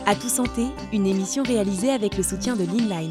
À tout santé, une émission réalisée avec le soutien de Linline.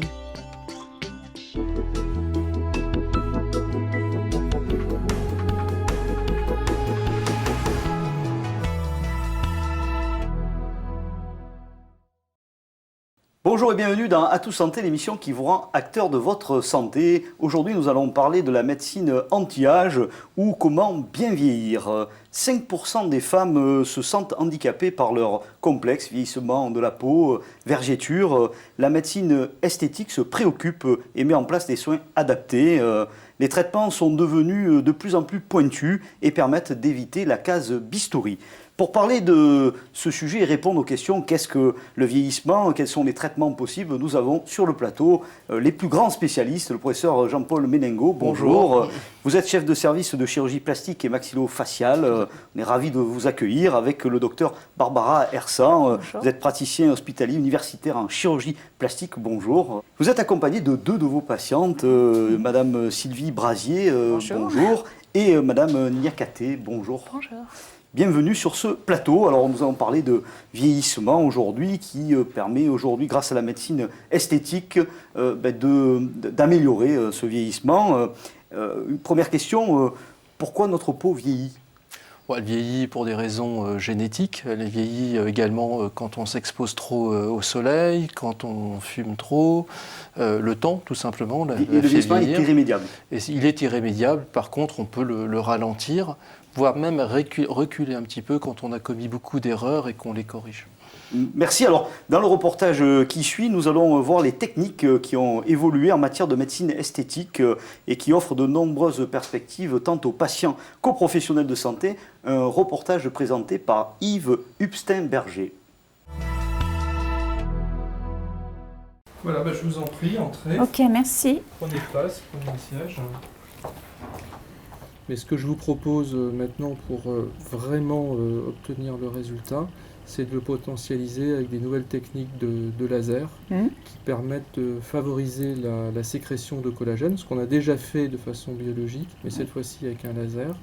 Bonjour et bienvenue dans À tout santé, l'émission qui vous rend acteur de votre santé. Aujourd'hui, nous allons parler de la médecine anti-âge ou comment bien vieillir. 5% des femmes se sentent handicapées par leur complexe, vieillissement de la peau, vergeture. La médecine esthétique se préoccupe et met en place des soins adaptés. Les traitements sont devenus de plus en plus pointus et permettent d'éviter la case bistouri. Pour parler de ce sujet et répondre aux questions, qu'est-ce que le vieillissement, quels sont les traitements possibles, nous avons sur le plateau les plus grands spécialistes, le professeur Jean-Paul Menengo, bonjour. Vous êtes chef de service de chirurgie plastique et maxillo-faciale, on est ravis de vous accueillir avec le docteur Barbara Hersan. Vous êtes praticien hospitalier universitaire en chirurgie plastique, bonjour. Vous êtes accompagné de deux de vos patientes, Madame Sylvie Brasier, bonjour, et Madame Niakaté, bonjour. Bonjour. Bienvenue sur ce plateau. Alors nous allons parler de vieillissement aujourd'hui qui permet aujourd'hui, grâce à la médecine esthétique, d'améliorer ce vieillissement. Une première question, pourquoi notre peau vieillit ? Elle vieillit pour des raisons génétiques. Elle vieillit également quand on s'expose trop au soleil, quand on fume trop. Le temps, tout simplement, la le vieillissement est irrémédiable. Et il est irrémédiable. Par contre, on peut le ralentir, voire même reculer un petit peu quand on a commis beaucoup d'erreurs et qu'on les corrige. Merci. Alors, dans le reportage qui suit, nous allons voir les techniques qui ont évolué en matière de médecine esthétique et qui offrent de nombreuses perspectives tant aux patients qu'aux professionnels de santé. Un reportage présenté par Yves Hupstein-Berger. Voilà, je vous en prie, entrez. Ok, merci. Prenez place, prenez un siège. Mais ce que je vous propose maintenant pour vraiment obtenir le résultat, c'est de le potentialiser avec des nouvelles techniques de laser qui permettent de favoriser la sécrétion de collagène, ce qu'on a déjà fait de façon biologique, mais cette fois-ci avec un laser.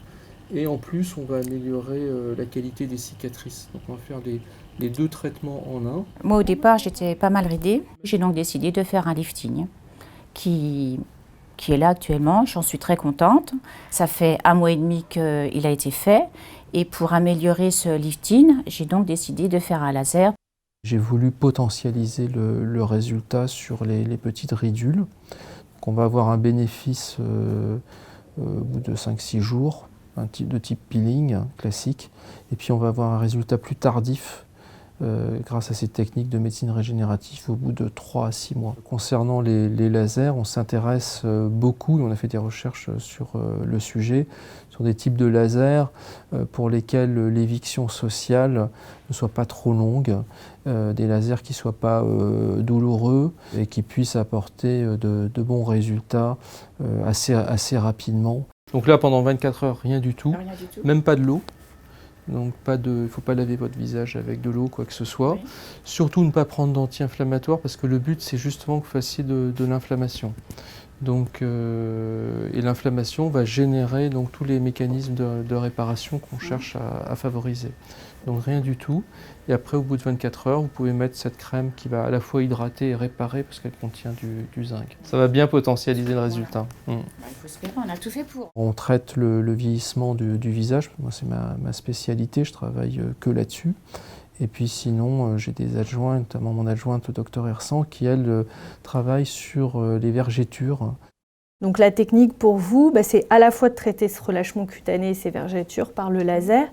Et en plus, on va améliorer la qualité des cicatrices. Donc on va faire les deux traitements en un. Moi, au départ, j'étais pas mal ridée. J'ai donc décidé de faire un lifting qui est là actuellement. J'en suis très contente. Ça fait 1 mois et demi qu'il a été fait. Et pour améliorer ce lifting, j'ai donc décidé de faire un laser. J'ai voulu potentialiser le résultat sur les petites ridules. Donc on va avoir un bénéfice au bout de 5-6 jours, de type peeling classique. Et puis on va avoir un résultat plus tardif grâce à ces techniques de médecine régénérative au bout de 3 à 6 mois. Concernant les lasers, on s'intéresse beaucoup, et on a fait des recherches sur le sujet, sur des types de lasers pour lesquels l'éviction sociale ne soit pas trop longue, des lasers qui ne soient pas douloureux et qui puissent apporter de bons résultats assez rapidement. Donc là, pendant 24 heures, rien du tout, même pas de l'eau. Donc il ne faut pas laver votre visage avec de l'eau, quoi que ce soit. Oui. Surtout ne pas prendre d'anti-inflammatoires parce que le but c'est justement que vous fassiez de l'inflammation. Donc, et l'inflammation va générer donc, tous les mécanismes de réparation qu'on cherche à favoriser. Donc rien du tout. Et après, au bout de 24 heures, vous pouvez mettre cette crème qui va à la fois hydrater et réparer parce qu'elle contient du zinc. Ça va bien potentialiser le résultat. Il faut se faire, on a tout fait pour. On traite le vieillissement du visage. Moi, c'est ma spécialité. Je travaille que là-dessus. Et puis sinon, j'ai des adjoints, notamment mon adjointe, le docteur Hersan, qui, elle, travaille sur les vergetures. Donc la technique pour vous, c'est à la fois de traiter ce relâchement cutané et ces vergetures par le laser.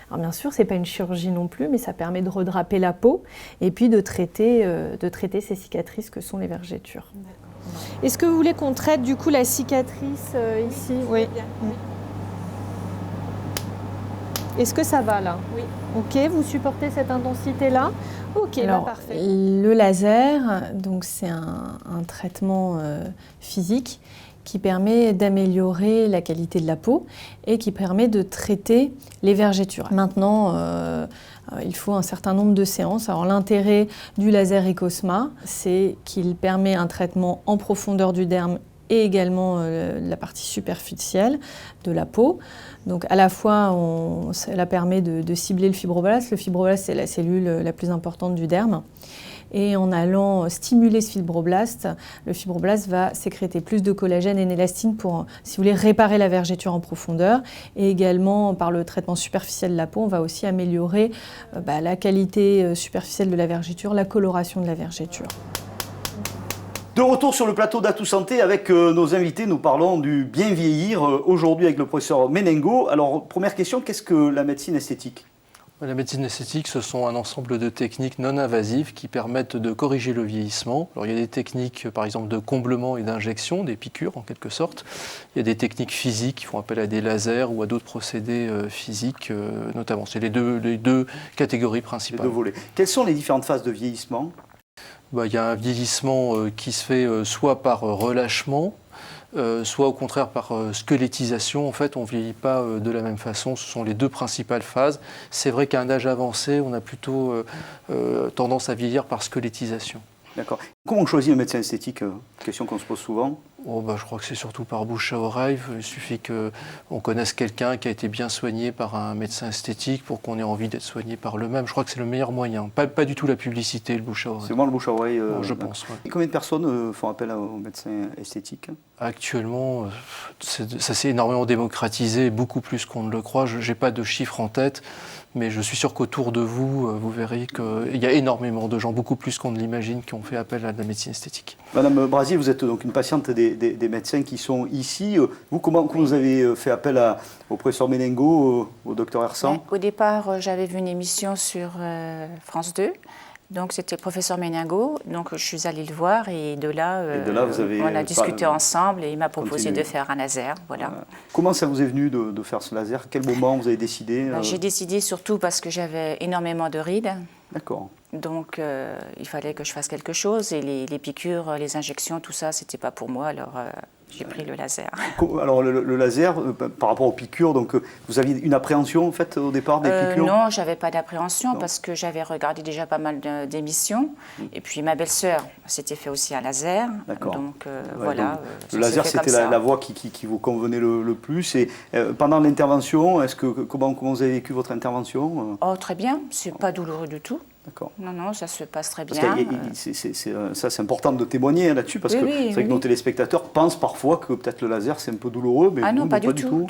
Alors bien sûr, ce n'est pas une chirurgie non plus, mais ça permet de redraper la peau et puis de traiter ces cicatrices que sont les vergetures. Est-ce que vous voulez qu'on traite du coup la cicatrice ici ? Oui. Est-ce que ça va là ? Oui. Ok, vous supportez cette intensité-là ? Ok, alors, parfait. Le laser, donc c'est un traitement physique qui permet d'améliorer la qualité de la peau et qui permet de traiter les vergetures. Maintenant, il faut un certain nombre de séances. Alors l'intérêt du laser Ecosma, c'est qu'il permet un traitement en profondeur du derme et également la partie superficielle de la peau. Donc à la fois, cela permet de cibler le fibroblast. Le fibroblast, c'est la cellule la plus importante du derme. Et en allant stimuler ce fibroblast, le fibroblast va sécréter plus de collagène et d'élastine pour, si vous voulez, réparer la vergeture en profondeur. Et également, par le traitement superficiel de la peau, on va aussi améliorer la qualité superficielle de la vergeture, la coloration de la vergeture. De retour sur le plateau d'Atout Santé avec nos invités, nous parlons du bien vieillir aujourd'hui avec le professeur Menengo. Alors, première question, qu'est-ce que la médecine esthétique ? La médecine esthétique, ce sont un ensemble de techniques non invasives qui permettent de corriger le vieillissement. Alors, il y a des techniques, par exemple, de comblement et d'injection, des piqûres en quelque sorte. Il y a des techniques physiques qui font appel à des lasers ou à d'autres procédés physiques, notamment. C'est les deux catégories principales. Les deux volets. Quelles sont les différentes phases de vieillissement ? Il y a un vieillissement qui se fait soit par relâchement, soit au contraire par squelettisation. En fait, on ne vieillit pas de la même façon. Ce sont les deux principales phases. C'est vrai qu'à un âge avancé, on a plutôt tendance à vieillir par squelettisation. D'accord. Comment on choisit un médecin esthétique ? Question qu'on se pose souvent. Je crois que c'est surtout par bouche à oreille. Il suffit qu'on connaisse quelqu'un qui a été bien soigné par un médecin esthétique pour qu'on ait envie d'être soigné par le même. Je crois que c'est le meilleur moyen. Pas du tout la publicité, le bouche à oreille. C'est vraiment le bouche à oreille je pense. Ouais. Et combien de personnes font appel aux médecins esthétiques ? Actuellement, ça s'est énormément démocratisé, beaucoup plus qu'on ne le croit. Je n'ai pas de chiffres en tête, mais je suis sûr qu'autour de vous, vous verrez qu'il y a énormément de gens, beaucoup plus qu'on ne l'imagine, qui ont fait appel à la médecine esthétique. Madame Brasier, vous êtes donc une patiente des médecins qui sont ici. Vous, comment vous avez fait appel au professeur Menengo, au docteur Hersan ? Au départ, j'avais vu une émission sur France 2. Donc c'était le professeur Menengo, donc je suis allée le voir et de là, on a discuté ensemble et il m'a proposé de faire un laser. Voilà. Comment ça vous est venu de faire ce laser ? Quel moment vous avez décidé ? J'ai décidé surtout parce que j'avais énormément de rides. D'accord. Donc il fallait que je fasse quelque chose et les piqûres, les injections, tout ça, c'était pas pour moi. Alors j'ai pris le laser. Alors le laser, par rapport aux piqûres, donc vous aviez une appréhension en fait au départ des piqûres ? Non, j'avais pas d'appréhension parce que j'avais regardé déjà pas mal d'émissions. Et puis ma belle-sœur s'était fait aussi un laser. D'accord. Donc voilà. Donc, le laser, c'était la voie qui vous convenait le plus. Et pendant l'intervention, comment vous avez vécu votre intervention ? Oh, très bien. C'est pas douloureux du tout. D'accord. Non, ça se passe très bien. C'est important de témoigner là-dessus parce que c'est vrai que nos téléspectateurs pensent parfois que peut-être le laser c'est un peu douloureux. Mais non, pas du tout.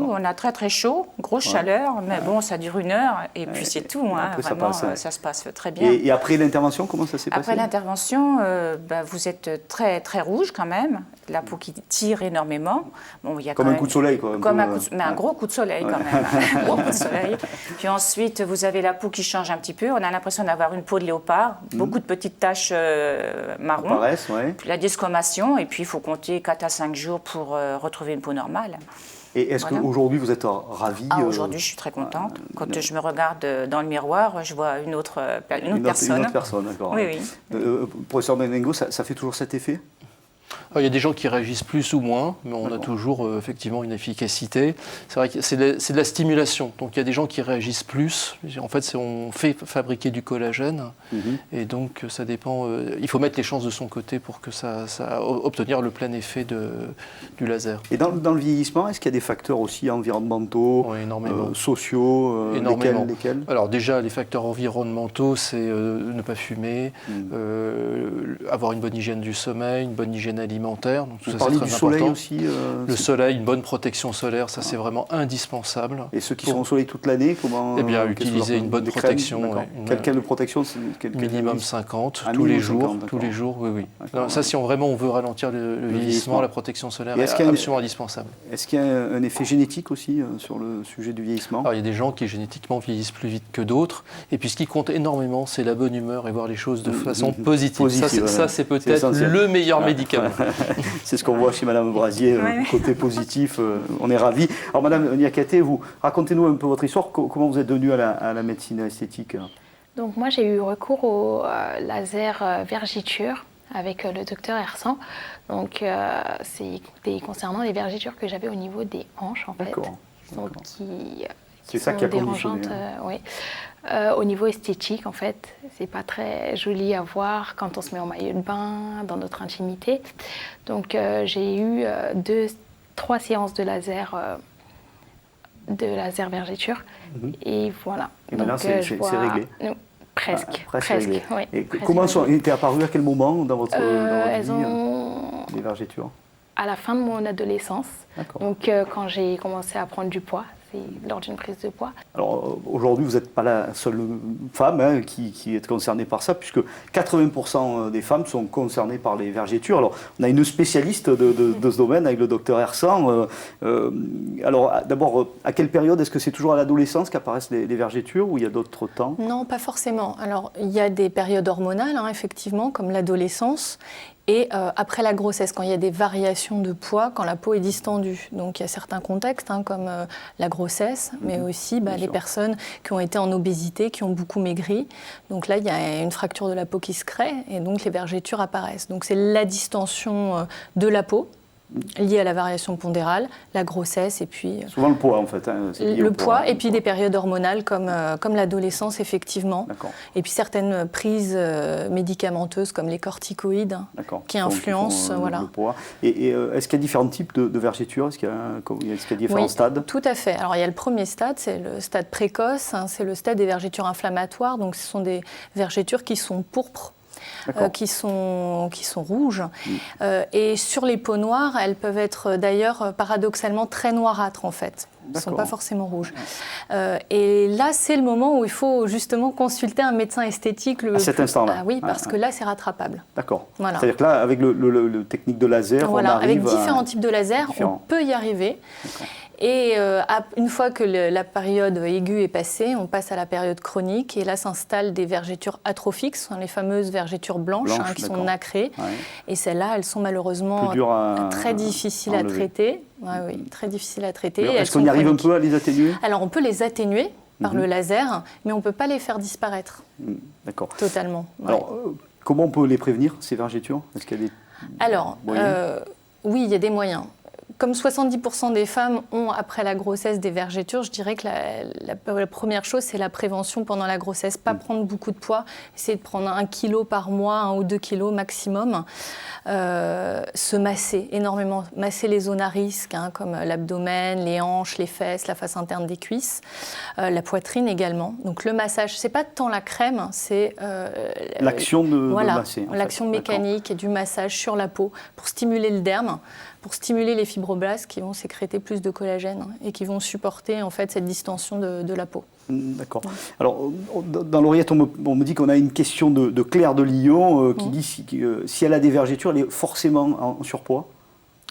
On a très très chaud, grosse chaleur, mais bon, ça dure 1 heure et puis c'est tout. Après, vraiment, ça se passe très bien. Et après l'intervention, comment ça s'est passé ? Après l'intervention, vous êtes très très rouge quand même, la peau qui tire énormément. Bon, il y a comme un coup de soleil, quoi. Un gros coup de soleil quand même. Un gros coup de soleil. Puis ensuite, vous avez la peau qui change un petit peu. On a l'impression d'avoir une peau de léopard, beaucoup de petites taches marron, apparaissent, la desquamation, et puis il faut compter 4 à 5 jours pour retrouver une peau normale. Et est-ce qu'aujourd'hui vous êtes ravie ? Aujourd'hui, je suis très contente. Quand je me regarde dans le miroir, je vois une autre personne. Une autre personne, d'accord. Oui. Professeur Menengo, ça fait toujours cet effet ? Il y a des gens qui réagissent plus ou moins, mais on a toujours effectivement une efficacité. C'est vrai que c'est de la stimulation. Donc il y a des gens qui réagissent plus. En fait, on fait fabriquer du collagène. Et donc ça dépend. Il faut mettre les chances de son côté pour que ça obtenir le plein effet du laser. Et dans le vieillissement, est-ce qu'il y a des facteurs aussi environnementaux, sociaux, énormément. Lesquels Alors déjà, les facteurs environnementaux, c'est ne pas fumer, avoir une bonne hygiène du sommeil, une bonne hygiène alimentaire. Donc, vous parlez du soleil aussi Le soleil, une bonne protection solaire, ça c'est vraiment indispensable. Et ceux qui sont au soleil toute l'année, comment utiliser une bonne protection. Quelle protection minimum 50, tous les jours. Oui. Non, ça, si on veut ralentir le vieillissement, la protection solaire est absolument indispensable. Est-ce qu'il y a un effet génétique aussi sur le sujet du vieillissement ? Alors, il y a des gens qui génétiquement vieillissent plus vite que d'autres. Et puis ce qui compte énormément, c'est la bonne humeur et voir les choses de façon positive. Ça, c'est peut-être le meilleur médicament. C'est ce qu'on voit chez Madame Brasier, côté positif, on est ravis. Alors Madame Niakate, racontez-nous un peu votre histoire, comment vous êtes devenue à la médecine esthétique ? Donc moi j'ai eu recours au laser vergiture avec le docteur Hersan. Donc c'était concernant les vergitures que j'avais au niveau des hanches en fait. D'accord. Donc c'est ça qui a conditionné. Oui. Au niveau esthétique, en fait, c'est pas très joli à voir quand on se met en maillot de bain, dans notre intimité. Donc j'ai eu 3 séances de laser vergeture. Et voilà. Et maintenant, c'est réglé. Presque. Réglé. Oui, et presque comment réglé. étaient apparues, à quel moment dans votre Elles vie, ont... les vergetures? À la fin de mon adolescence. D'accord. Donc quand j'ai commencé à prendre du poids, c'est lors d'une prise de poids. Alors aujourd'hui, vous n'êtes pas la seule femme qui est concernée par ça, puisque 80% des femmes sont concernées par les vergetures. Alors on a une spécialiste de ce domaine avec le docteur Hersan. Alors d'abord, à quelle période? Est-ce que c'est toujours à l'adolescence qu'apparaissent les vergetures ou il y a d'autres temps? Non, pas forcément. Alors il y a des périodes hormonales, effectivement, comme l'adolescence. Et après la grossesse, quand il y a des variations de poids, quand la peau est distendue. Donc il y a certains contextes, comme la grossesse, mais aussi les personnes qui ont été en obésité, qui ont beaucoup maigri. Donc là, il y a une fracture de la peau qui se crée et donc les vergetures apparaissent. Donc c'est la distension de la peau liée à la variation pondérale, la grossesse et puis... Souvent le poids en fait. Le poids et puis des périodes hormonales comme l'adolescence effectivement. Et puis certaines prises médicamenteuses comme les corticoïdes qui influencent le poids. Et est-ce qu'il y a différents types de vergetures? Est-ce qu'il y a différents stades? Tout à fait. Alors il y a le premier stade, c'est le stade précoce, c'est le stade des vergetures inflammatoires. Donc ce sont des vergetures qui sont pourpres. Qui sont rouges. Et sur les peaux noires, elles peuvent être d'ailleurs paradoxalement très noirâtres en fait. Elles ne sont pas forcément rouges. Et là, c'est le moment où il faut justement consulter un médecin esthétique. À cet instant-là? Oui, parce que là, c'est rattrapable. D'accord. Voilà. C'est-à-dire que là, avec le technique de laser, on arrive avec différents types de laser, on peut y arriver. Et une fois que la période aiguë est passée, on passe à la période chronique. Et là s'installent des vergetures atrophiques, ce sont les fameuses vergetures blanches qui sont nacrées. Et celles-là, elles sont malheureusement très difficiles à traiter. Oui, très difficiles à traiter. Est-ce qu'on y arrive un peu à les atténuer? Alors on peut les atténuer par le laser, mais on ne peut pas les faire disparaître. D'accord. Totalement. Alors, comment on peut les prévenir, ces vergetures? Est-ce qu'il y a des moyens? Oui, il y a des moyens. Comme 70% des femmes ont, après la grossesse, des vergetures, je dirais que la première chose, c'est la prévention pendant la grossesse. Pas prendre beaucoup de poids, essayer de prendre 1 kilo par mois, 1 ou 2 kilos maximum. Se masser énormément, masser les zones à risque, comme l'abdomen, les hanches, les fesses, la face interne des cuisses, la poitrine également. Donc le massage, c'est pas tant la crème, c'est l'action de masser. L'action mécanique et du massage sur la peau pour stimuler le derme, pour stimuler les fibroblastes qui vont sécréter plus de collagène et qui vont supporter en fait cette distension de la peau. D'accord. Alors, dans l'oreillette, on me dit qu'on a une question de Claire de Lyon qui dit si elle a des vergetures, elle est forcément en surpoids?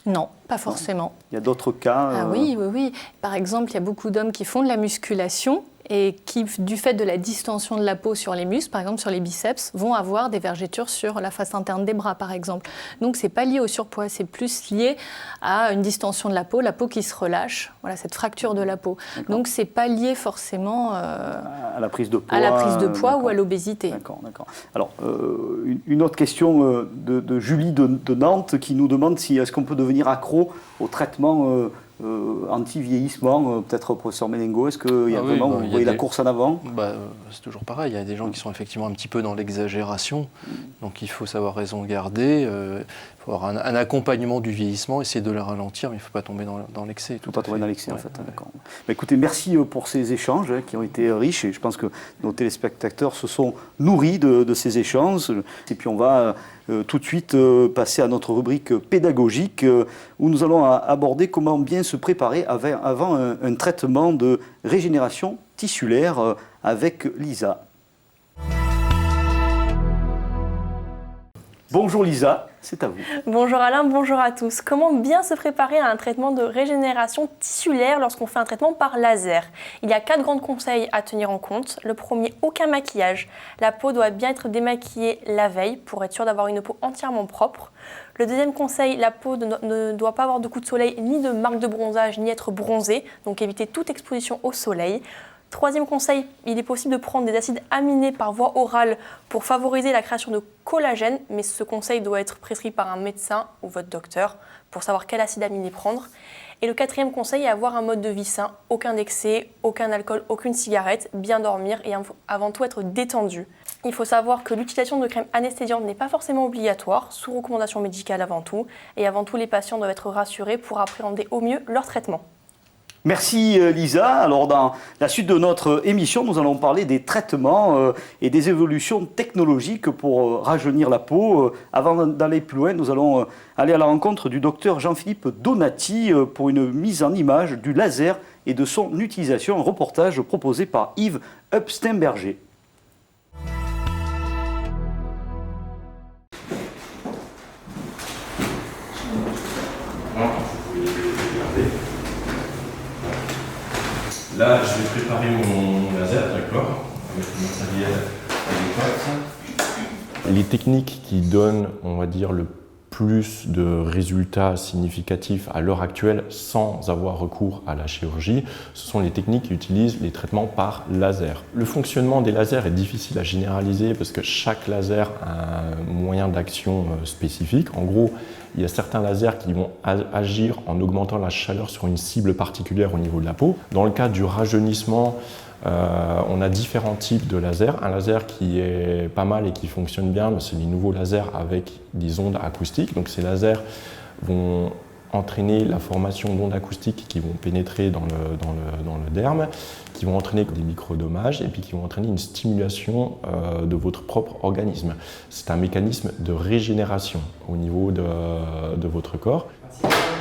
Non, pas forcément. Il y a d'autres cas Oui. Par exemple, il y a beaucoup d'hommes qui font de la musculation et qui, du fait de la distension de la peau sur les muscles, par exemple sur les biceps, vont avoir des vergetures sur la face interne des bras, par exemple. Donc, ce n'est pas lié au surpoids, c'est plus lié à une distension de la peau qui se relâche, cette fracture de la peau. Donc, ce n'est pas lié forcément à la prise de poids, ou à l'obésité. D'accord. Alors, une autre question de Julie de Nantes qui nous demande si est-ce qu'on peut devenir accro au traitement anti-vieillissement, peut-être professeur Mélengo, est-ce qu'il y a vous voyez la course en avant? C'est toujours pareil, il y a des gens qui sont effectivement un petit peu dans l'exagération, donc il faut savoir raison garder, il faut avoir un accompagnement du vieillissement, essayer de le ralentir, mais il ne faut pas tomber dans l'excès. Il ne faut pas tomber dans l'excès, en fait. D'accord. Écoutez, merci pour ces échanges qui ont été riches, et je pense que nos téléspectateurs se sont nourris de ces échanges. Et puis on va tout de suite passer à notre rubrique pédagogique, où nous allons aborder comment bien se préparer avant un traitement de régénération tissulaire avec Lisa. Bonjour Lisa, c'est à vous. Bonjour Alain, bonjour à tous. Comment bien se préparer à un traitement de régénération tissulaire lorsqu'on fait un traitement par laser? Il y a 4 grands conseils à tenir en compte. Le premier, aucun maquillage. La peau doit bien être démaquillée la veille pour être sûr d'avoir une peau entièrement propre. Le deuxième conseil, la peau ne doit pas avoir de coups de soleil, ni de marques de bronzage, ni être bronzée, donc éviter toute exposition au soleil. Troisième conseil, il est possible de prendre des acides aminés par voie orale pour favoriser la création de collagène, mais ce conseil doit être prescrit par un médecin ou votre docteur pour savoir quel acide aminé prendre. Et le quatrième conseil est avoir un mode de vie sain, aucun excès, aucun alcool, aucune cigarette, bien dormir et avant tout être détendu. Il faut savoir que l'utilisation de crèmes anesthésiantes n'est pas forcément obligatoire, sous recommandation médicale avant tout. Et avant tout, les patients doivent être rassurés pour appréhender au mieux leur traitement. Merci Lisa. Alors dans la suite de notre émission, nous allons parler des traitements et des évolutions technologiques pour rajeunir la peau. Avant d'aller plus loin, nous allons aller à la rencontre du docteur Jean-Philippe Donati pour une mise en image du laser et de son utilisation. Un reportage proposé par Yves Upstenberger. Là, je vais préparer mon laser, d'accord, avec le matériel adéquat. Les techniques qui donnent, on va dire, le plus de résultats significatifs à l'heure actuelle sans avoir recours à la chirurgie, ce sont les techniques qui utilisent les traitements par laser. Le fonctionnement des lasers est difficile à généraliser parce que chaque laser a un moyen d'action spécifique. En gros, il y a certains lasers qui vont agir en augmentant la chaleur sur une cible particulière au niveau de la peau. Dans le cas du rajeunissement, on a différents types de lasers. Un laser qui est pas mal et qui fonctionne bien, c'est les nouveaux lasers avec des ondes acoustiques. Donc ces lasers vont entraîner la formation d'ondes acoustiques qui vont pénétrer dans le derme, qui vont entraîner des microdommages et puis qui vont entraîner une stimulation de votre propre organisme. C'est un mécanisme de régénération au niveau de votre corps.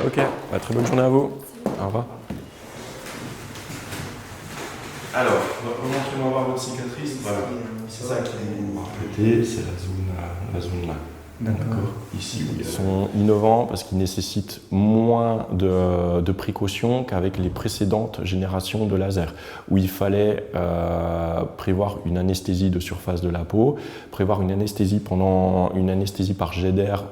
Ok, très bonne journée à vous. Au revoir. Alors, on va voir votre cicatrice. Voilà. C'est ça qui est c'est la zone là. D'accord. Ici, ils sont innovants parce qu'ils nécessitent moins de précautions qu'avec les précédentes générations de lasers, où il fallait prévoir une anesthésie de surface de la peau, prévoir une anesthésie par jet d'air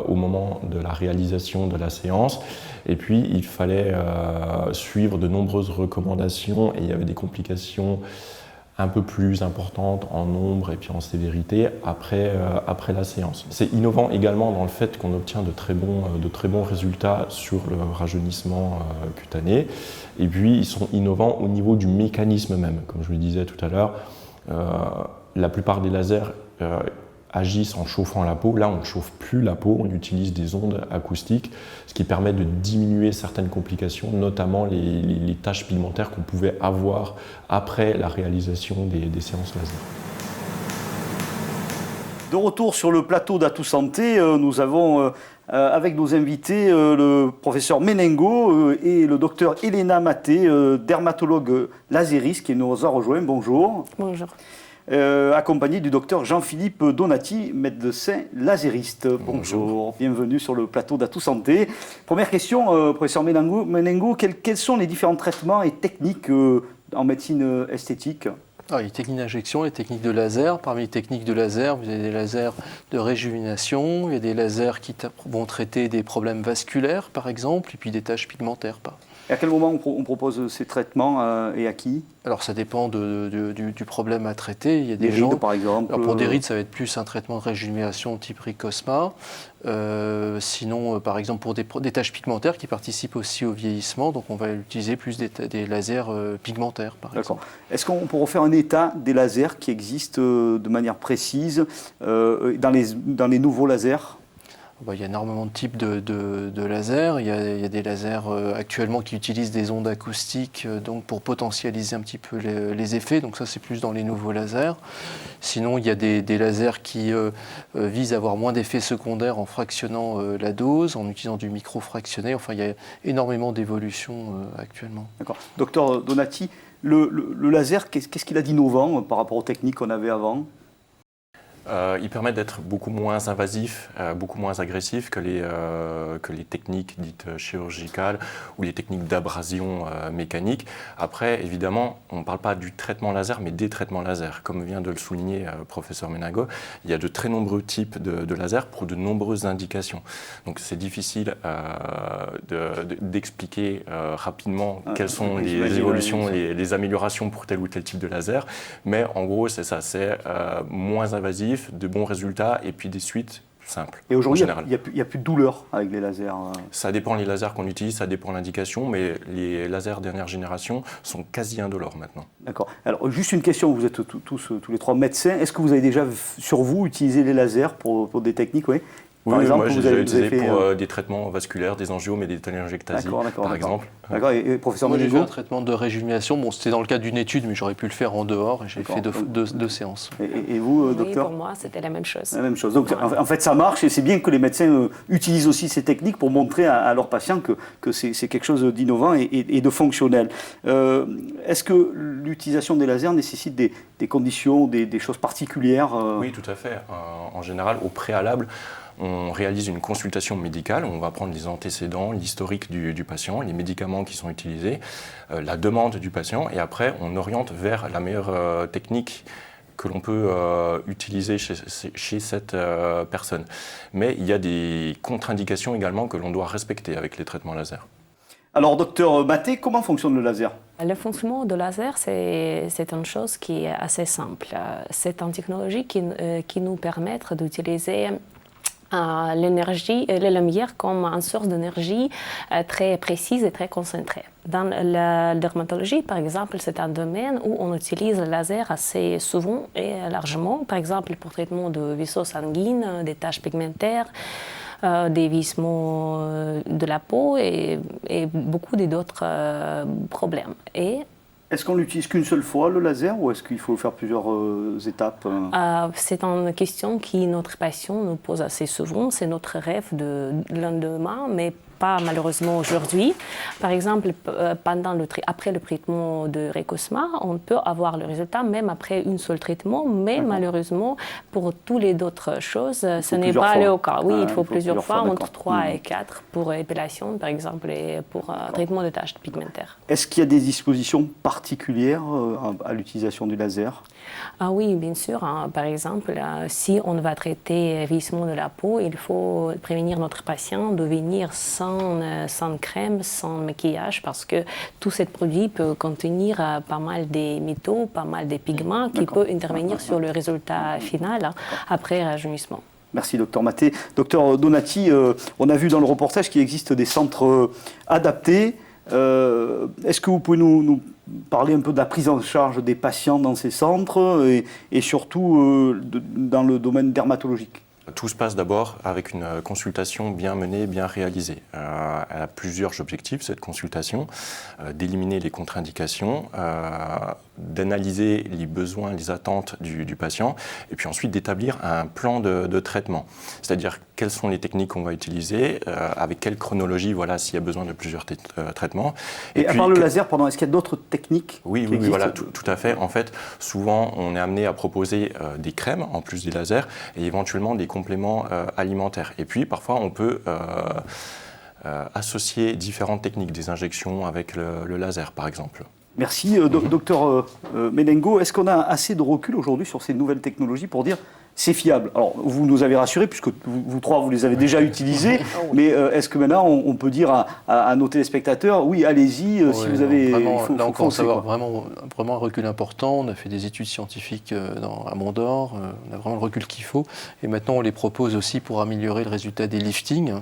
au moment de la réalisation de la séance, et puis il fallait suivre de nombreuses recommandations et il y avait des complications un peu plus importante en nombre et puis en sévérité après la séance. C'est innovant également dans le fait qu'on obtient de très bons résultats sur le rajeunissement cutané. Et puis ils sont innovants au niveau du mécanisme même. Comme je le disais tout à l'heure, la plupart des lasers agissent en chauffant la peau. Là, on ne chauffe plus la peau, on utilise des ondes acoustiques, ce qui permet de diminuer certaines complications, notamment les taches pigmentaires qu'on pouvait avoir après la réalisation des séances laser. De retour sur le plateau d'Atout Santé, nous avons avec nos invités le professeur Menengo et le docteur Elena Maté, dermatologue lasériste qui nous a rejoint. Bonjour. Bonjour. Accompagné du docteur Jean-Philippe Donati, médecin lasériste. Bonjour, bienvenue sur le plateau d'Atout Santé. Première question, professeur Menengo, quels sont les différents traitements et techniques en médecine esthétique ? Il y a les techniques d'injection, les techniques de laser. Parmi les techniques de laser, vous avez des lasers de réjuvénation, il y a des lasers qui vont traiter des problèmes vasculaires, par exemple, et puis des taches pigmentaires. Et à quel moment on propose ces traitements et à qui ? Alors ça dépend du problème à traiter. Il y a des rides, par exemple. Alors pour des rides, ça va être plus un traitement de régénération type Ricosma. Sinon, par exemple, pour des taches pigmentaires qui participent aussi au vieillissement, donc on va utiliser plus des lasers pigmentaires, par exemple. Est-ce qu'on peut refaire un état des lasers qui existent de manière précise dans les nouveaux lasers ? Il y a énormément de types de lasers. Il y a des lasers actuellement qui utilisent des ondes acoustiques donc pour potentialiser un petit peu les effets. Donc ça, c'est plus dans les nouveaux lasers. Sinon, il y a des lasers qui visent à avoir moins d'effets secondaires en fractionnant la dose, en utilisant du micro-fractionné. Enfin, il y a énormément d'évolutions actuellement. D'accord. Docteur Donati, le laser, qu'est-ce qu'il a d'innovant par rapport aux techniques qu'on avait avant ? Il permet d'être beaucoup moins invasif, beaucoup moins agressif que les techniques dites chirurgicales ou les techniques d'abrasion mécanique. Après, évidemment, on ne parle pas du traitement laser, mais des traitements laser. Comme vient de le souligner professeur Menengo, il y a de très nombreux types de lasers pour de nombreuses indications. Donc c'est difficile d'expliquer rapidement quelles sont les évolutions, les améliorations pour tel ou tel type de laser. Mais en gros, c'est ça, c'est moins invasif, de bons résultats et puis des suites simple. Et aujourd'hui, en général. il n'y a plus de douleur avec les lasers. Ça dépend les lasers qu'on utilise, ça dépend l'indication, mais les lasers dernière génération sont quasi indolores maintenant. D'accord. Alors, juste une question, vous êtes tous les trois médecins. Est-ce que vous avez déjà, sur vous, utilisé les lasers pour des techniques, oui? Oui, exemple, moi j'ai déjà utilisé pour des traitements vasculaires, des angiomes et des téléangiectasies, par exemple. D'accord, et professeur Moi j'ai Ménégo? fait un traitement de régénération, bon c'était dans le cadre d'une étude, mais j'aurais pu le faire en dehors, et j'ai fait deux séances. Et vous, docteur? Oui, pour moi c'était la même chose. La même chose, donc en fait ça marche, et c'est bien que les médecins utilisent aussi ces techniques pour montrer à leurs patients que c'est quelque chose d'innovant et de fonctionnel. Est-ce que l'utilisation des lasers nécessite des conditions, des choses particulières? Oui, tout à fait. En général, au préalable, on réalise une consultation médicale, on va prendre les antécédents, l'historique du patient, les médicaments qui sont utilisés, la demande du patient, et après on oriente vers la meilleure technique que l'on peut utiliser chez cette personne. Mais il y a des contre-indications également que l'on doit respecter avec les traitements laser. Alors, docteur Maté, comment fonctionne le laser? Le fonctionnement du laser, c'est une chose qui est assez simple. C'est une technologie qui nous permet d'utiliser l'énergie, la lumière comme une source d'énergie très précise et très concentrée. Dans la dermatologie, par exemple, c'est un domaine où on utilise le laser assez souvent et largement, par exemple pour le traitement de vaisseaux sanguins, des taches pigmentaires, des visements de la peau et beaucoup d'autres problèmes. Est-ce qu'on l'utilise qu'une seule fois, le laser, ou est-ce qu'il faut faire plusieurs étapes? C'est une question que notre patient nous pose assez souvent. C'est notre rêve de lendemain, mais pas malheureusement aujourd'hui. Par exemple, après le traitement de Raycosma, on peut avoir le résultat même après un seul traitement, mais malheureusement, pour toutes les autres choses, ce n'est pas le cas. Oui, il faut plusieurs fois, entre 3 et 4 pour épilation, par exemple, et pour traitement de taches pigmentaires. Est-ce qu'il y a des dispositions particulières à l'utilisation du laser? Ah oui, bien sûr. Par exemple, si on va traiter vieillissement de la peau, il faut prévenir notre patient de venir sans crème, sans maquillage, parce que tout ce produit peut contenir pas mal de métaux, pas mal de pigments qui peuvent intervenir sur le résultat final après rajeunissement. Merci, docteur Maté. Docteur Donati, on a vu dans le reportage qu'il existe des centres adaptés. Est-ce que vous pouvez nous parler un peu de la prise en charge des patients dans ces centres et surtout dans le domaine dermatologique? Tout se passe d'abord avec une consultation bien menée, bien réalisée. Elle a plusieurs objectifs, cette consultation, d'éliminer les contre-indications, d'analyser les besoins, les attentes du patient, et puis ensuite d'établir un plan de traitement. C'est-à-dire quelles sont les techniques qu'on va utiliser, avec quelle chronologie, voilà, s'il y a besoin de plusieurs traitements. Et à part le laser, est-ce qu'il y a d'autres techniques? Oui, voilà, tout à fait. En fait, souvent, on est amené à proposer des crèmes, en plus des lasers, et éventuellement des compléments alimentaires. Et puis, parfois, on peut associer différentes techniques, des injections avec le laser, par exemple. Merci. Docteur Ménégo, est-ce qu'on a assez de recul aujourd'hui sur ces nouvelles technologies pour dire c'est fiable? Alors, vous nous avez rassurés, puisque vous trois, vous les avez déjà utilisés, mais est-ce que maintenant, on peut dire à nos téléspectateurs, oui, allez-y, si vous avez... Là, on commence à avoir vraiment un recul important. On a fait des études scientifiques à Mondor, on a vraiment le recul qu'il faut. Et maintenant, on les propose aussi pour améliorer le résultat des liftings,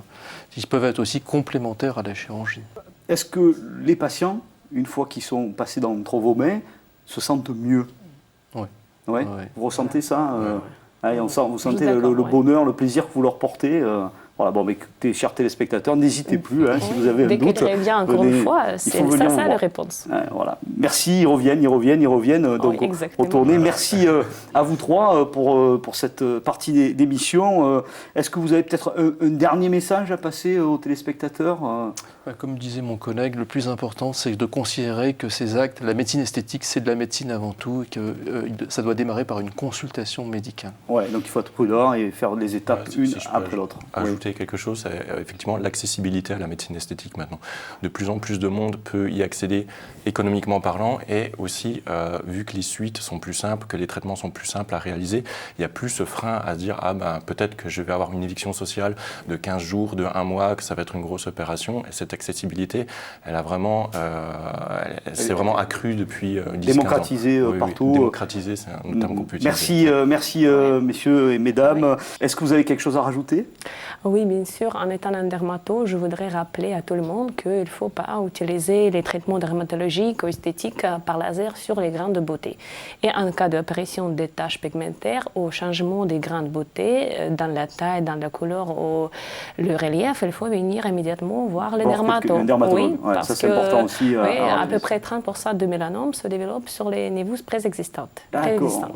qui peuvent être aussi complémentaires à la chirurgie. Est-ce que les patients, une fois qu'ils sont passés entre vos mains, se sentent mieux? Oui. Ouais. Vous ressentez ça? Allez, vous sentez le bonheur, le plaisir que vous leur portez. Voilà, bon, mais écoutez, chers téléspectateurs, n'hésitez plus, si vous avez un doute. Dès que bien, encore une fois, c'est ça la réponse. Voilà. Merci, ils reviennent, donc retournez. Merci à vous trois pour cette partie d'émission. Est-ce que vous avez peut-être un dernier message à passer aux téléspectateurs? Comme disait mon collègue, le plus important, c'est de considérer que ces actes, la médecine esthétique, c'est de la médecine avant tout, et que ça doit démarrer par une consultation médicale. Ouais, donc il faut être prudent et faire les étapes une après l'autre. Ajouter quelque chose, c'est effectivement l'accessibilité à la médecine esthétique maintenant. De plus en plus de monde peut y accéder économiquement parlant, et aussi, vu que les suites sont plus simples, que les traitements sont plus simples à réaliser, il n'y a plus ce frein à se dire peut-être que je vais avoir une éviction sociale de 15 jours, de 1 mois, que ça va être une grosse opération, et cette l'accessibilité, elle a vraiment, c'est vraiment accru depuis 10-15 ans. Démocratisé partout. Oui, démocratisé, c'est un terme qu'on peut utiliser. Merci messieurs et mesdames. Oui. Est-ce que vous avez quelque chose à rajouter? Oui, bien sûr. En étant un dermato, je voudrais rappeler à tout le monde qu'il ne faut pas utiliser les traitements dermatologiques ou esthétiques par laser sur les grains de beauté. Et en cas d'apparition des taches pigmentaires ou changement des grains de beauté dans la taille, dans la couleur ou le relief, il faut venir immédiatement voir le dermatologue. Oui, ouais, ça c'est important aussi. À peu près 30% de mélanome se développe sur les névus préexistantes. D'accord.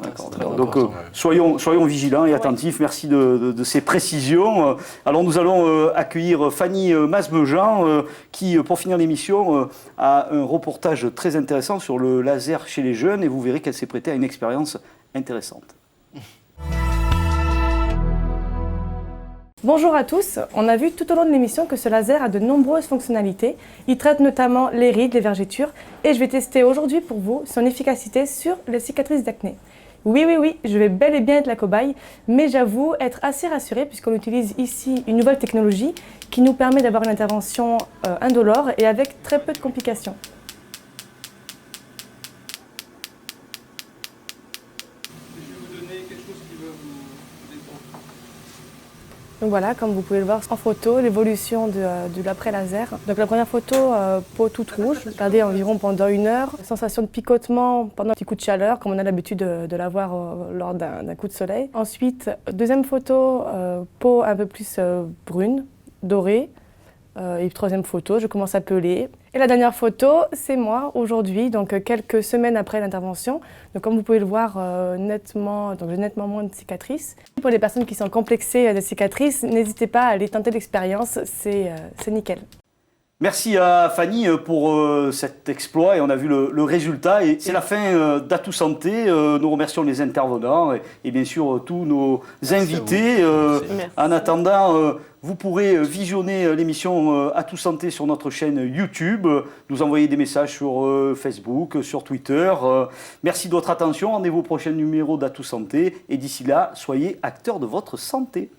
Donc soyons vigilants et attentifs. Merci de ces précisions. Alors nous allons accueillir Fanny Masmejean qui, pour finir l'émission, a un reportage très intéressant sur le laser chez les jeunes et vous verrez qu'elle s'est prêtée à une expérience intéressante. Bonjour à tous, on a vu tout au long de l'émission que ce laser a de nombreuses fonctionnalités. Il traite notamment les rides, les vergetures et je vais tester aujourd'hui pour vous son efficacité sur les cicatrices d'acné. Oui, je vais bel et bien être la cobaye, mais j'avoue être assez rassurée puisqu'on utilise ici une nouvelle technologie qui nous permet d'avoir une intervention indolore et avec très peu de complications. Donc voilà, comme vous pouvez le voir en photo, l'évolution de l'après-laser. Donc la première photo, peau toute rouge, gardée environ pendant 1 heure. Sensation de picotement pendant un petit coup de chaleur, comme on a l'habitude de l'avoir lors d'un coup de soleil. Ensuite, deuxième photo, peau un peu plus brune, dorée. Et troisième photo, je commence à peler. Et la dernière photo, c'est moi aujourd'hui, donc quelques semaines après l'intervention. Donc comme vous pouvez le voir, j'ai nettement moins de cicatrices. Pour les personnes qui sont complexées des cicatrices, n'hésitez pas à aller tenter l'expérience, c'est nickel. Merci à Fanny pour cet exploit et on a vu le résultat. Et c'est la fin d'Atout Santé. Nous remercions les intervenants et bien sûr tous nos invités. En attendant, vous pourrez visionner l'émission Atout Santé sur notre chaîne YouTube, nous envoyer des messages sur Facebook, sur Twitter. Merci de votre attention. Rendez-vous au prochain numéro d'Atout Santé et d'ici là, soyez acteurs de votre santé.